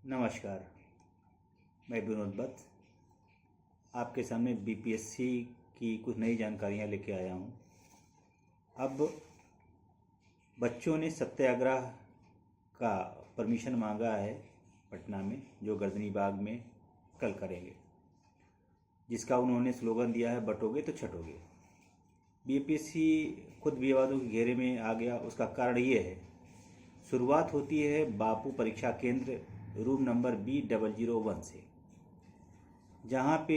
नमस्कार, मैं विनोद भट्ट आपके सामने बीपीएससी की कुछ नई जानकारियां लेके आया हूं। अब बच्चों ने सत्याग्रह का परमिशन मांगा है पटना में, जो गर्दनी बाग में कल करेंगे, जिसका उन्होंने स्लोगन दिया है बटोगे तो छटोगे। बीपीएससी खुद विवादों के घेरे में आ गया। उसका कारण ये है, शुरुआत होती है बापू परीक्षा केंद्र रूम नंबर B001 से, जहाँ पे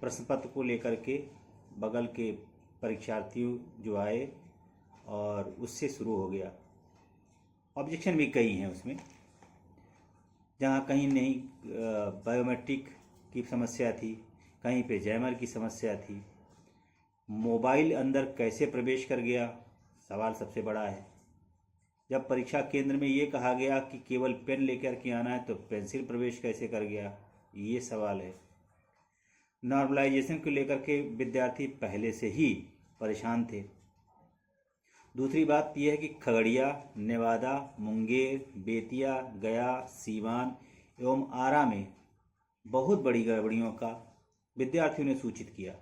प्रश्न पत्र को लेकर के बगल के परीक्षार्थी जो आए और उससे शुरू हो गया। ऑब्जेक्शन भी कई हैं उसमें, जहाँ कहीं नहीं बायोमेट्रिक की समस्या थी, कहीं पे जैमर की समस्या थी। मोबाइल अंदर कैसे प्रवेश कर गया, सवाल सबसे बड़ा है। जब परीक्षा केंद्र में ये कहा गया कि केवल पेन लेकर के आना है, तो पेंसिल प्रवेश कैसे कर गया, ये सवाल है। नॉर्मलाइजेशन को लेकर के विद्यार्थी पहले से ही परेशान थे। दूसरी बात यह है कि खगड़िया, नेवादा, मुंगेर, बेतिया, गया, सीवान एवं आरा में बहुत बड़ी गड़बड़ियों का विद्यार्थियों ने सूचित किया।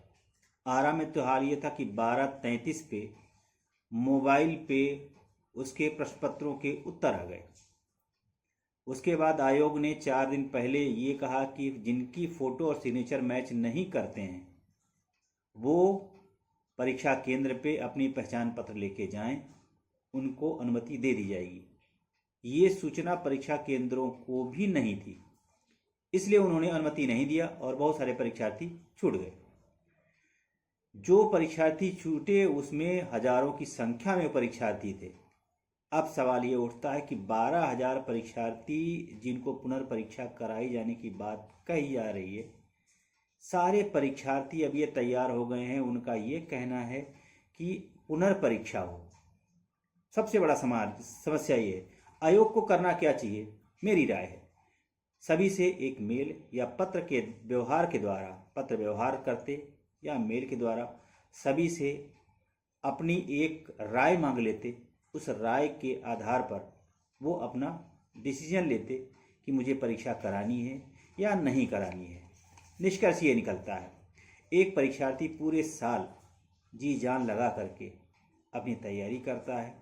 आरा में तो हाल ये था कि 12:33 पे मोबाइल पे उसके प्रश्न पत्रों के उत्तर आ गए। उसके बाद आयोग ने 4 दिन पहले ये कहा कि जिनकी फ़ोटो और सिग्नेचर मैच नहीं करते हैं, वो परीक्षा केंद्र पे अपनी पहचान पत्र लेके जाएं, उनको अनुमति दे दी जाएगी। ये सूचना परीक्षा केंद्रों को भी नहीं थी, इसलिए उन्होंने अनुमति नहीं दिया और बहुत सारे परीक्षार्थी छूट गए। जो परीक्षार्थी छूटे उसमें हजारों की संख्या में परीक्षार्थी थे। अब सवाल ये उठता है कि 12,000 परीक्षार्थी जिनको पुनर्परीक्षा कराई जाने की बात कही जा रही है, सारे परीक्षार्थी अब ये तैयार हो गए हैं। उनका ये कहना है कि पुनर्परीक्षा हो। सबसे बड़ा समस्या ये है, आयोग को करना क्या चाहिए, मेरी राय है, सभी से एक मेल या पत्र के व्यवहार के द्वारा, पत्र व्यवहार करते या मेल के द्वारा सभी से अपनी एक राय मांग लेते। उस राय के आधार पर वो अपना डिसीजन लेते कि मुझे परीक्षा करानी है या नहीं करानी है। निष्कर्ष ये निकलता है, एक परीक्षार्थी पूरे साल जी जान लगा करके अपनी तैयारी करता है।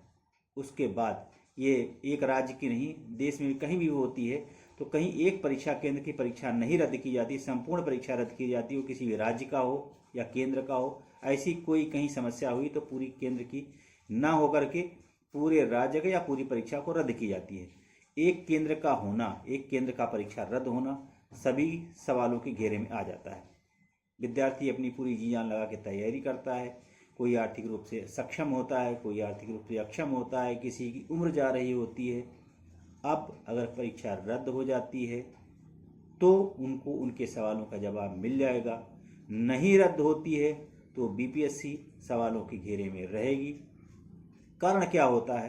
उसके बाद ये एक राज्य की नहीं, देश में कहीं भी होती है, तो कहीं एक परीक्षा केंद्र की परीक्षा नहीं रद्द की जाती, संपूर्ण परीक्षा रद्द की जाती हो, किसी भी राज्य का हो या केंद्र का हो। ऐसी कोई कहीं समस्या हुई तो पूरी केंद्र की ना होकर के पूरे राज्य का या पूरी परीक्षा को रद्द की जाती है। एक केंद्र का होना, एक केंद्र का परीक्षा रद्द होना सभी सवालों के घेरे में आ जाता है। विद्यार्थी अपनी पूरी जी जान लगा के तैयारी करता है। कोई आर्थिक रूप से सक्षम होता है, कोई आर्थिक रूप से अक्षम होता है, किसी की उम्र जा रही होती है। अब अगर परीक्षा रद्द हो जाती है तो उनको उनके सवालों का जवाब मिल जाएगा। नहीं रद्द होती है तो बीपीएससी सवालों के घेरे में रहेगी। कारण क्या होता है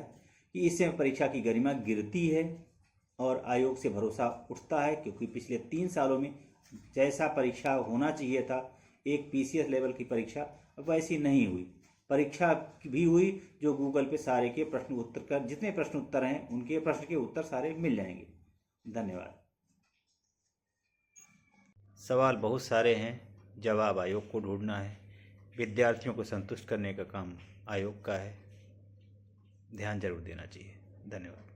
कि इससे परीक्षा की गरिमा गिरती है और आयोग से भरोसा उठता है, क्योंकि पिछले 3 सालों में जैसा परीक्षा होना चाहिए था, एक पीसीएस लेवल की परीक्षा, वैसी नहीं हुई। परीक्षा भी हुई जो गूगल पे सारे के प्रश्न उत्तर का, जितने प्रश्न उत्तर हैं उनके प्रश्न के उत्तर सारे मिल जाएंगे। धन्यवाद। सवाल बहुत सारे हैं, जवाब आयोग को ढूंढना है। विद्यार्थियों को संतुष्ट करने का काम आयोग का है। ध्यान जरूर देना चाहिए। धन्यवाद।